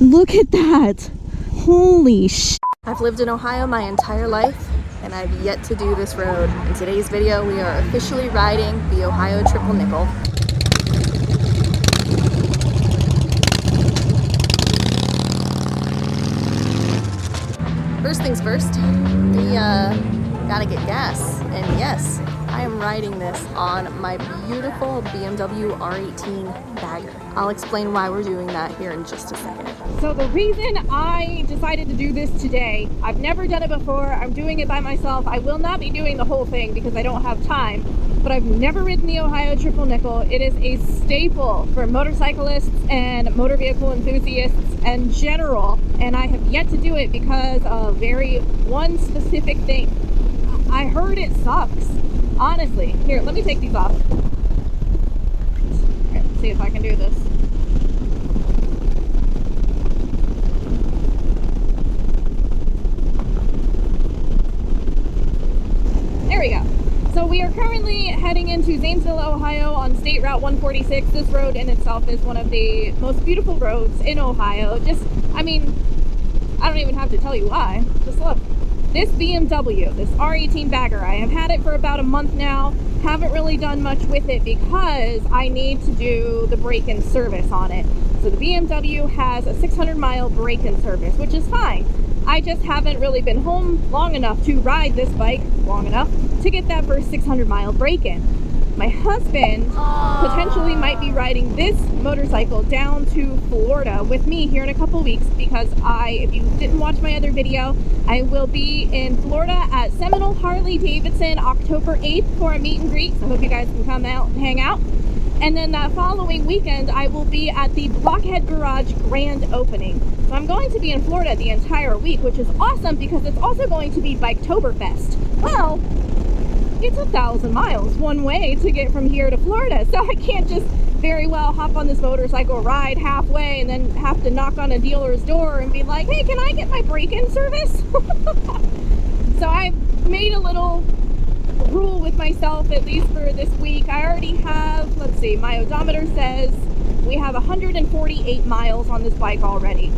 Look at that. Holy sh! I've lived in Ohio my entire life, and I've yet to do this road. In today's video, we are officially riding the Ohio Triple Nickel. First things first, we gotta get gas, and yes, I am riding this on my beautiful BMW R18 Bagger. I'll explain why we're doing that here in just a second. So the reason I decided to do this today, I've never done it before, I'm doing it by myself. I will not be doing the whole thing because I don't have time, but I've never ridden the Ohio Triple Nickel. It is a staple for motorcyclists and motor vehicle enthusiasts in general, and I have yet to do it because of one specific thing. I heard it sucks. Honestly. Here, let me take these off. Right, let's see if I can do this. There we go. So we are currently heading into Zanesville, Ohio on State Route 146. This road in itself is one of the most beautiful roads in Ohio. I don't even have to tell you why. Just look. This BMW, this R18 Bagger, I have had it for about a month now. Haven't really done much with it because I need to do the break-in service on it. So the BMW has a 600-mile break-in service, which is fine. I just haven't really been home long enough to ride this bike long enough to get that first 600-mile break-in. My husband potentially might be riding this motorcycle down to Florida with me here in a couple weeks because if you didn't watch my other video, I will be in Florida at Seminole Harley-Davidson October 8th for a meet and greet. So I hope you guys can come out and hang out. And then that following weekend, I will be at the Blockhead Garage grand opening. So I'm going to be in Florida the entire week, which is awesome because it's also going to be Biketoberfest. Well, it's 1,000 miles one way to get from here to Florida, so I can't just very well hop on this motorcycle, ride halfway, and then have to knock on a dealer's door and be like, hey, can I get my break-in service? So I made a little rule with myself, at least for this week. I already have, let's see, my odometer says we have 148 miles on this bike already.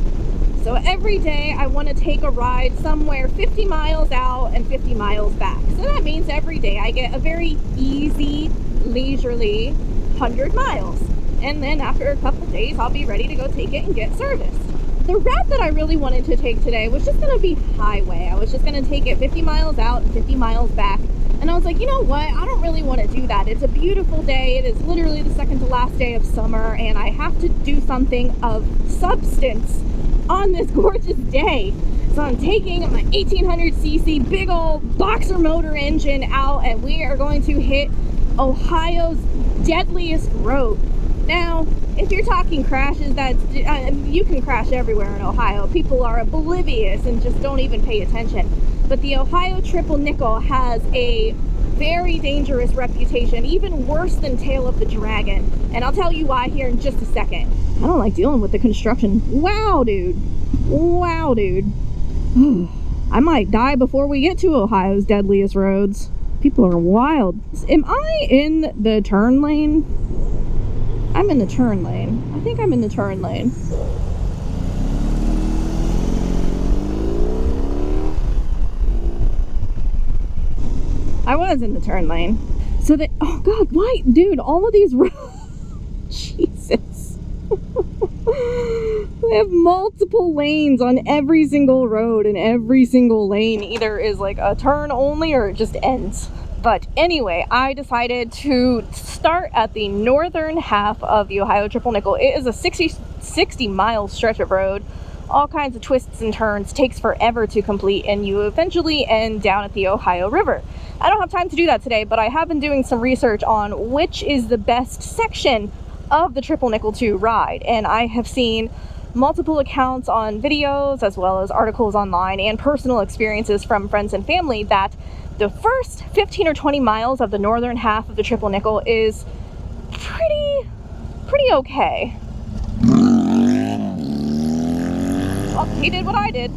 So every day I want to take a ride somewhere 50 miles out and 50 miles back. So that means every day I get a very easy, leisurely 100 miles. And then after a couple days, I'll be ready to go take it and get serviced. The route that I really wanted to take today was just going to be highway. I was just going to take it 50 miles out and 50 miles back. And I was like, you know what? I don't really want to do that. It's a beautiful day. It is literally the second to last day of summer, and I have to do something of substance on this gorgeous day. So I'm taking my 1800cc big old boxer motor engine out, and we are going to hit Ohio's deadliest road. Now, if you're talking crashes, you can crash everywhere in Ohio. People are oblivious and just don't even pay attention. But the Ohio Triple Nickel has a very dangerous reputation, even worse than Tail of the Dragon. And I'll tell you why here in just a second. I don't like dealing with the construction. Wow, dude. Wow, dude. I might die before we get to Ohio's deadliest roads. People are wild. Am I in the turn lane? I'm in the turn lane. I think I'm in the turn lane. I was in the turn lane. So that, oh God, why? Dude, all of these roads, Jesus. They have multiple lanes on every single road, and every single lane either is like a turn only or it just ends. But anyway, I decided to start at the northern half of the Ohio Triple Nickel. It is a 60 mile stretch of road. All kinds of twists and turns, takes forever to complete, and you eventually end down at the Ohio River. I don't have time to do that today, but I have been doing some research on which is the best section of the Triple Nickel to ride, and I have seen multiple accounts on videos as well as articles online and personal experiences from friends and family that the first 15 or 20 miles of the northern half of the Triple Nickel is pretty okay. Well, he did what I did.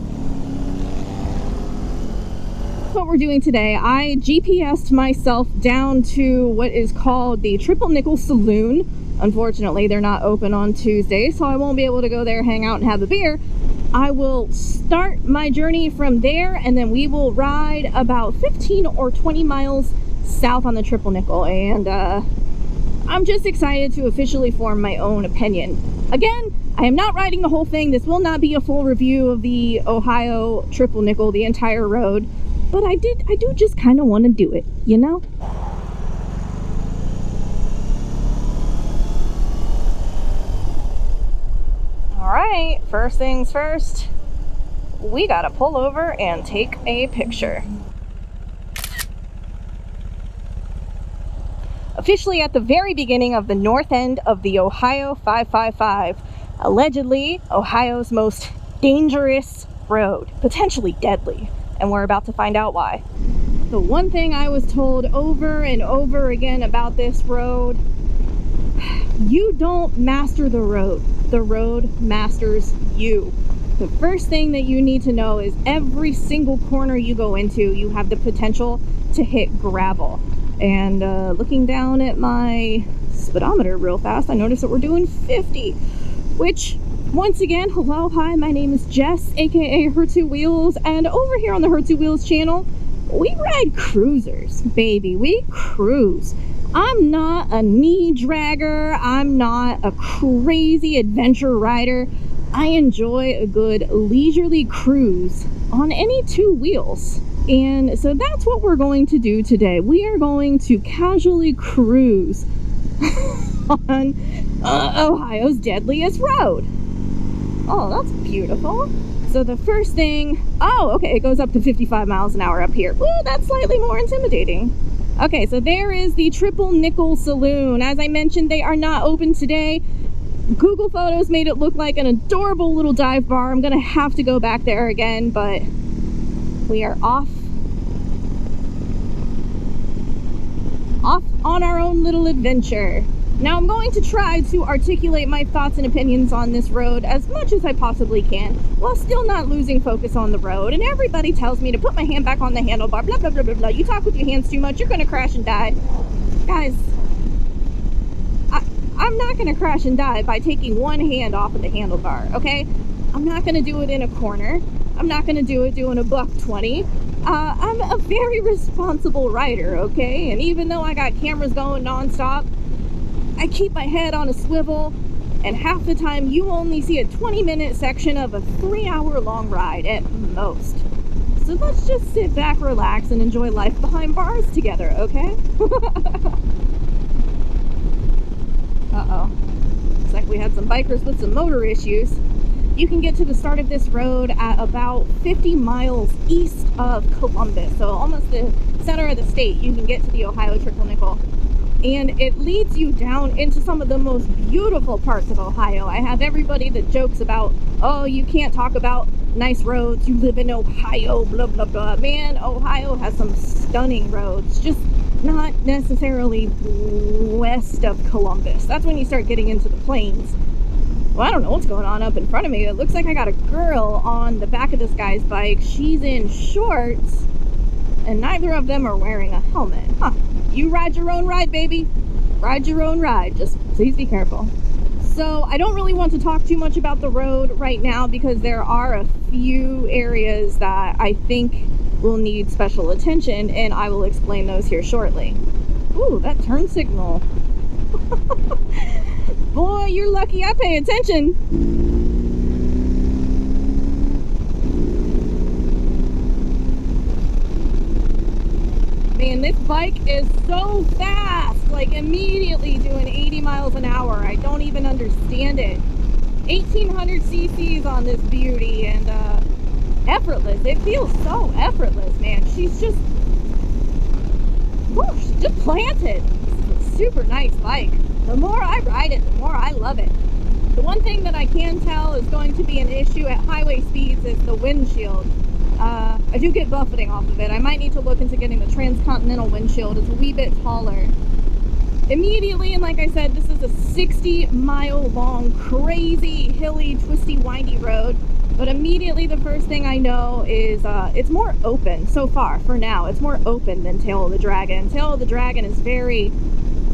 What we're doing today, I GPS'd myself down to what is called the Triple Nickel Saloon. Unfortunately, they're not open on Tuesday, so I won't be able to go there, hang out, and have a beer. I will start my journey from there, and then we will ride about 15 or 20 miles south on the Triple Nickel, and I'm just excited to officially form my own opinion. Again, I am not riding the whole thing. This will not be a full review of the Ohio Triple Nickel, the entire road, but I do just kind of want to do it, you know? All right, first things first, we gotta pull over and take a picture. Officially at the very beginning of the north end of the Ohio 555, allegedly Ohio's most dangerous road, potentially deadly, and we're about to find out why. The one thing I was told over and over again about this road, you don't master the road masters you. The first thing that you need to know is every single corner you go into, you have the potential to hit gravel. And looking down at my speedometer real fast, I noticed that we're doing 50, which, once again, hello, hi, my name is Jess, aka Her Two Wheels, and over here on the Her Two Wheels channel, we ride cruisers, baby, we cruise. I'm not a knee dragger, I'm not a crazy adventure rider. I enjoy a good leisurely cruise on any two wheels. And so that's what we're going to do today. We are going to casually cruise on Ohio's deadliest road. Oh, that's beautiful. So the first thing, oh, okay, it goes up to 55 miles an hour up here. Ooh, that's slightly more intimidating. Okay, so there is the Triple Nickel Saloon. As I mentioned, they are not open today. Google Photos made it look like an adorable little dive bar. I'm gonna have to go back there again, but we are off on our own little adventure. Now I'm going to try to articulate my thoughts and opinions on this road as much as I possibly can while still not losing focus on the road. And everybody tells me to put my hand back on the handlebar, blah, blah, blah, blah, blah. You talk with your hands too much, you're going to crash and die. Guys, I'm not going to crash and die by taking one hand off of the handlebar, okay? I'm not going to do it in a corner. I'm not going to do it doing a $120. I'm a very responsible rider, okay? And even though I got cameras going nonstop, I keep my head on a swivel, and half the time you only see a 20-minute section of a 3-hour-long ride at most. So let's just sit back, relax, and enjoy life behind bars together, okay? Uh-oh. Looks like we had some bikers with some motor issues. You can get to the start of this road at about 50 miles east of Columbus, so almost the center of the state. You can get to the Ohio Triple Nickel, and it leads you down into some of the most beautiful parts of Ohio. I have everybody that jokes about, oh, you can't talk about nice roads, you live in Ohio, blah blah blah. Man, Ohio has some stunning roads, just not necessarily west of Columbus. That's when you start getting into the plains. Well, I don't know what's going on up in front of me. It looks like I got a girl on the back of this guy's bike. She's in shorts, and neither of them are wearing a helmet. Huh. You ride your own ride, baby. Ride your own ride. Just please be careful. So I don't really want to talk too much about the road right now because there are a few areas that I think will need special attention, and I will explain those here shortly. Ooh, that turn signal. Boy, you're lucky I pay attention. Man, this bike is so fast, like immediately doing 80 miles an hour. I don't even understand it. 1800 cc's on this beauty, and effortless. It feels so effortless, man. She's just planted. It's a super nice bike. The more I ride it, the more I love it. The one thing that I can tell is going to be an issue at highway speeds is the windshield. I do get buffeting off of it. I might need to look into getting the transcontinental windshield. It's a wee bit taller. Immediately, and like I said, this is a 60-mile long, crazy, hilly, twisty, windy road. But immediately the first thing I know is it's more open so far, for now. It's more open than Tail of the Dragon. Tail of the Dragon is very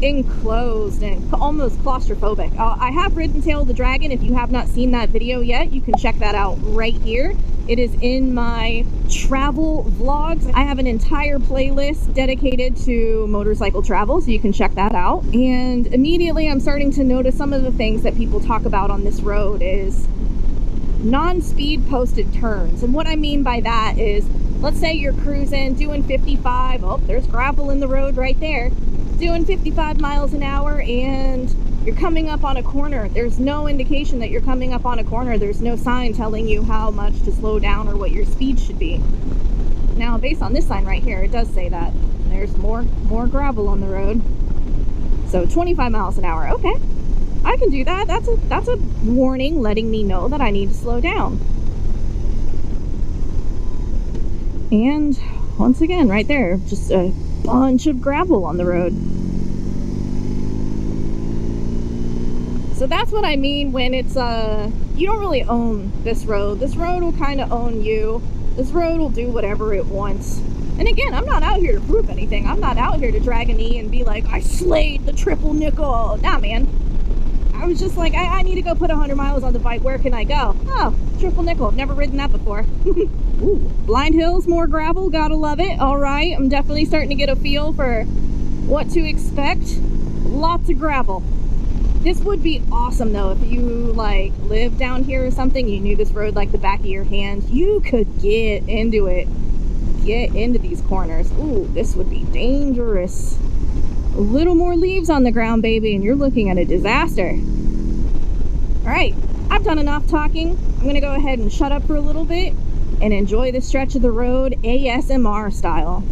enclosed and almost claustrophobic. I have ridden Tail of the Dragon. If you have not seen that video yet, you can check that out right here. It is in my travel vlogs. I have an entire playlist dedicated to motorcycle travel, so you can check that out. And immediately I'm starting to notice some of the things that people talk about on this road is non-speed posted turns. And what I mean by that is, let's say you're cruising, doing 55. Oh, there's gravel in the road right there. Doing 55 miles an hour and you're coming up on a corner. There's no indication that you're coming up on a corner. There's no sign telling you how much to slow down or what your speed should be. Now, based on this sign right here, it does say that. There's more gravel on the road. So 25 miles an hour. Okay, I can do that. That's a warning letting me know that I need to slow down. And once again, right there, just a bunch of gravel on the road. So that's what I mean when it's you don't really own this road. This road will kind of own you. This road will do whatever it wants. And again, I'm not out here to prove anything. I'm not out here to drag a knee and be like, I slayed the triple nickel. Nah, man. I was just like, I need to go put 100 miles on the bike. Where can I go? Oh, triple nickel. I've never ridden that before. Ooh, Blind Hills, more gravel. Gotta love it. All right, I'm definitely starting to get a feel for what to expect. Lots of gravel. This would be awesome though if you like live down here or something. You knew this road like the back of your hand. You could get into it. Get into these corners. Ooh, this would be dangerous. A little more leaves on the ground, baby, and you're looking at a disaster. All right, I've done enough talking. I'm gonna go ahead and shut up for a little bit and enjoy the stretch of the road ASMR style.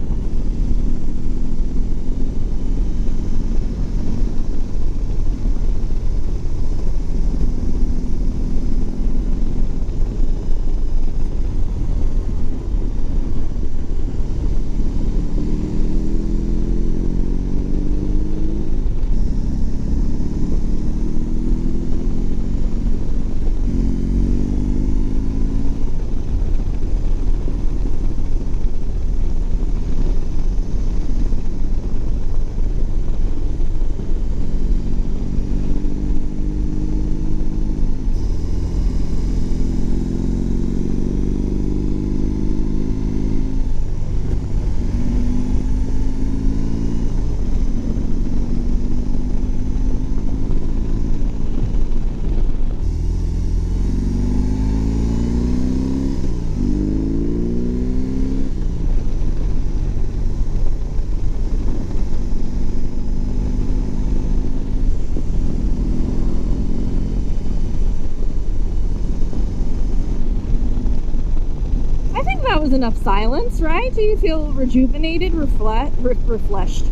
Enough silence, right? Do you feel rejuvenated, refreshed?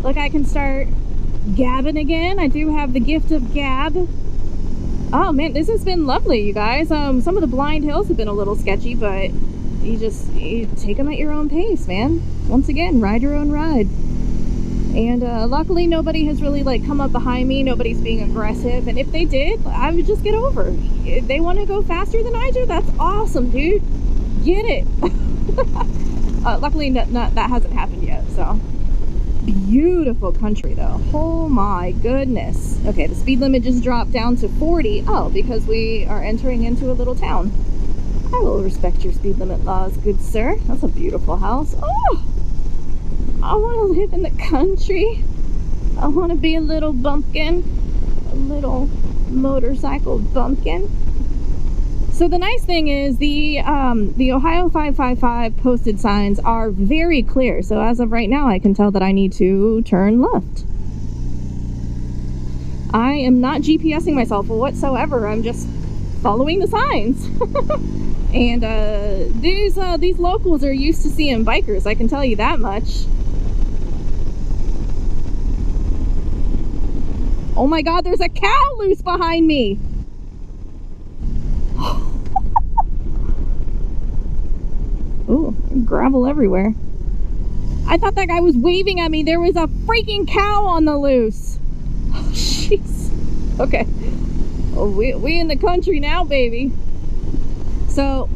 Like I can start gabbing again. I do have the gift of gab. Oh man, this has been lovely, you guys. Some of the blind hills have been a little sketchy, but you take them at your own pace, man. Once again, ride your own ride. And luckily nobody has really like come up behind me. Nobody's being aggressive, and if they did, I would just get over. If they want to go faster than I do, that's awesome, dude. Get it. Luckily that hasn't happened yet. So beautiful country though. Oh my goodness. Okay, the speed limit just dropped down to 40. Oh, because we are entering into a little town. I will respect your speed limit laws, good sir. That's a beautiful house. Oh, I want to live in the country. I want to be a little bumpkin, a little motorcycle bumpkin. So the nice thing is the Ohio 555 posted signs are very clear. So as of right now, I can tell that I need to turn left. I am not GPSing myself whatsoever. I'm just following the signs. And these locals are used to seeing bikers. I can tell you that much. Oh my God, there's a cow loose behind me. Oh, gravel everywhere. I thought that guy was waving at me. There was a freaking cow on the loose. Oh, jeez. Okay. Oh, we in the country now, baby. So,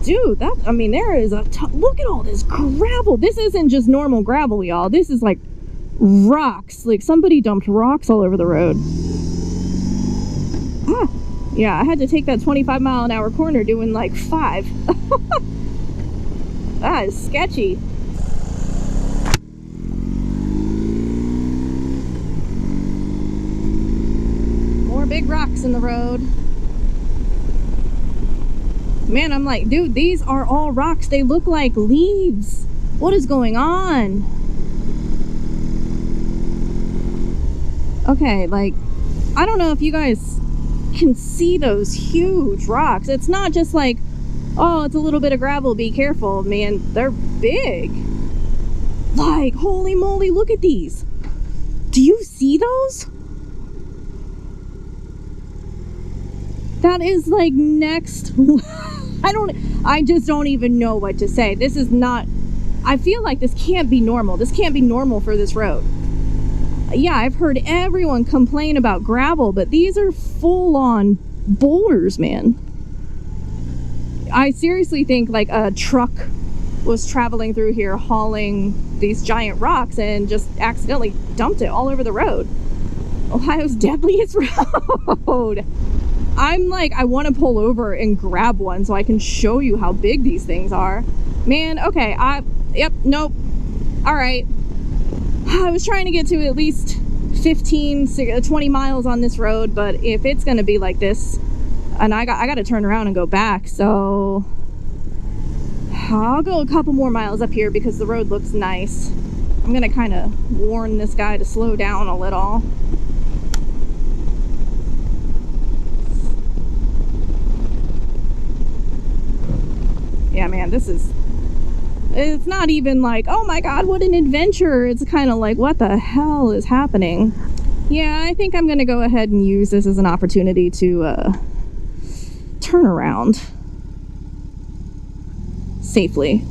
dude, I mean, there is look at all this gravel. This isn't just normal gravel, y'all. This is like rocks. Like somebody dumped rocks all over the road. Ah, yeah, I had to take that 25-mile-an-hour corner doing like 5. That is sketchy. More big rocks in the road. Man, I'm like, dude, these are all rocks. They look like leaves. What is going on? Okay, like, I don't know if you guys can see those huge rocks. It's not just like, oh, it's a little bit of gravel, be careful. Man, they're big. Like, holy moly, look at these. Do you see those? That is like next. I just don't even know what to say. This is not, I feel like this can't be normal. This can't be normal for this road. Yeah, I've heard everyone complain about gravel, but these are full-on boulders, man. I seriously think like a truck was traveling through here hauling these giant rocks and just accidentally dumped it all over the road. Ohio's deadliest road. I'm like, I want to pull over and grab one so I can show you how big these things are. Man, okay, yep, nope. All right. I was trying to get to at least 15, 20 miles on this road, but if it's going to be like this, and I got to turn around and go back, so I'll go a couple more miles up here because the road looks nice. I'm going to kind of warn this guy to slow down a little. Yeah, man, it's not even like, oh my god, what an adventure. It's kind of like, what the hell is happening? Yeah, I think I'm gonna go ahead and use this as an opportunity to turn around safely.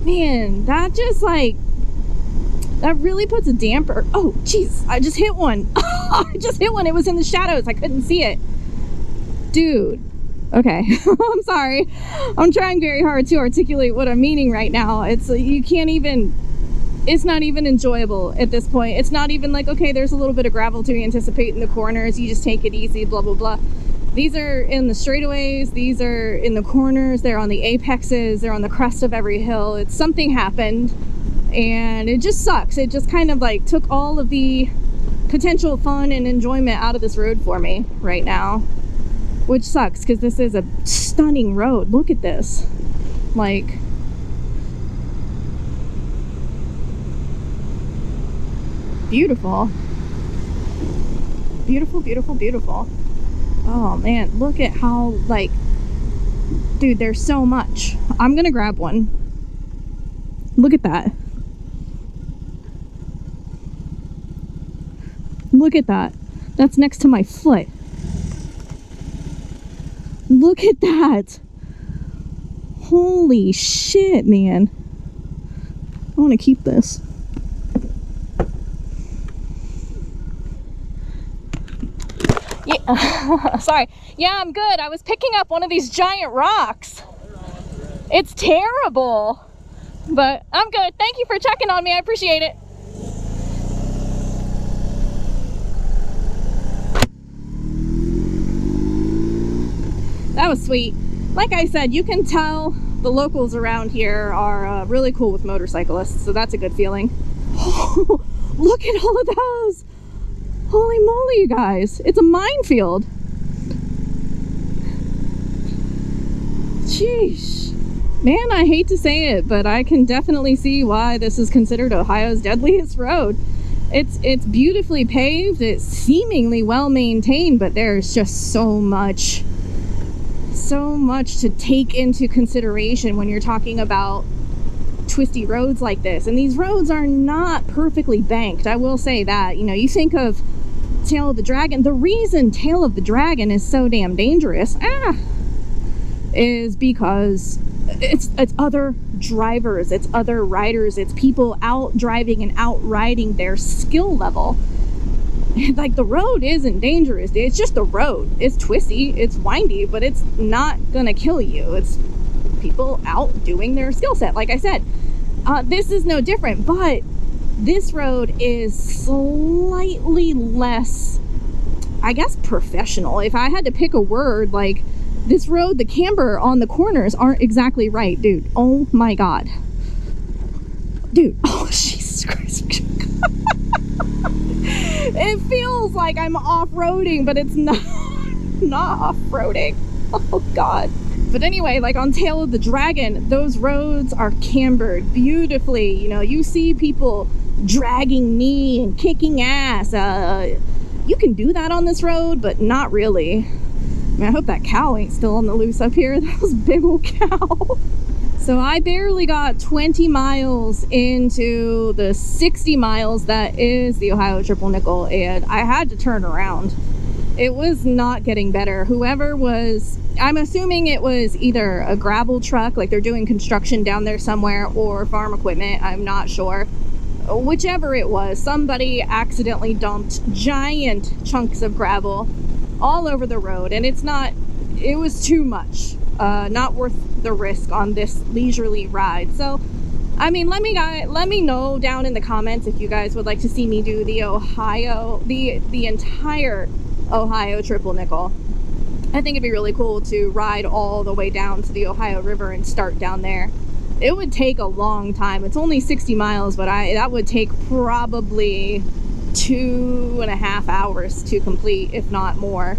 Man, that just like, that really puts a damper. Oh, jeez, I just hit one. I just hit one. It was in the shadows. I couldn't see it. Dude. Okay. I'm sorry. I'm trying very hard to articulate what I'm meaning right now. It's, you can't even, it's not even enjoyable at this point. It's not even like, okay, there's a little bit of gravel to anticipate in the corners. You just take it easy, blah, blah, blah. These are in the straightaways. These are in the corners. They're on the apexes. They're on the crest of every hill. It's something happened. And it just sucks. It just kind of like took all of the potential fun and enjoyment out of this road for me right now, which sucks because this is a stunning road. Look at this. Like, beautiful. Beautiful, beautiful, beautiful. Oh man, look at how, like, dude, there's so much. I'm gonna grab one. Look at that. Look at that. That's next to my foot. Look at that. Holy shit, man. I want to keep this. Yeah. Sorry. Yeah, I'm good. I was picking up one of these giant rocks. It's terrible. But I'm good. Thank you for checking on me. I appreciate it. That was sweet. Like I said, you can tell the locals around here are really cool with motorcyclists, so that's a good feeling. Oh, look at all of those. Holy moly, you guys. It's a minefield. Sheesh. Man, I hate to say it, but I can definitely see why this is considered Ohio's deadliest road. It's beautifully paved, it's seemingly well maintained, but there's just so much to take into consideration when you're talking about twisty roads like this. And these roads are not perfectly banked, I will say that. You know, you think of Tail of the Dragon. The reason Tail of the Dragon is so damn dangerous is because it's other drivers, it's other riders, it's people out driving and out riding their skill level. like, the road isn't dangerous. It's just a road. It's twisty, it's windy, but it's not gonna kill you. It's people out doing their skill set. Like I said, this is no different, but this road is slightly less, I guess, professional. If I had to pick a word, like, this road, the camber on the corners aren't exactly right, dude. Oh my god. Dude, oh Jesus Christ. It feels like I'm off-roading, but it's not off-roading. Oh god. But anyway, like on Tail of the Dragon, those roads are cambered beautifully. You know, you see people dragging knee and kicking ass. You can do that on this road, but not really. I mean, I hope that cow ain't still on the loose up here. That was a big old cow. So I barely got 20 miles into the 60 miles that is the Ohio Triple Nickel, and I had to turn around. It was not getting better. Whoever was, I'm assuming it was either a gravel truck, like they're doing construction down there somewhere, or farm equipment, I'm not sure. Whichever it was, somebody accidentally dumped giant chunks of gravel all over the road, and it was too much. Not worth the risk on this leisurely ride. So, I mean, let me know down in the comments if you guys would like to see me do the entire Ohio Triple Nickel. I think it'd be really cool to ride all the way down to the Ohio River and start down there. It would take a long time. It's only 60 miles, but that would take probably 2.5 hours to complete, if not more.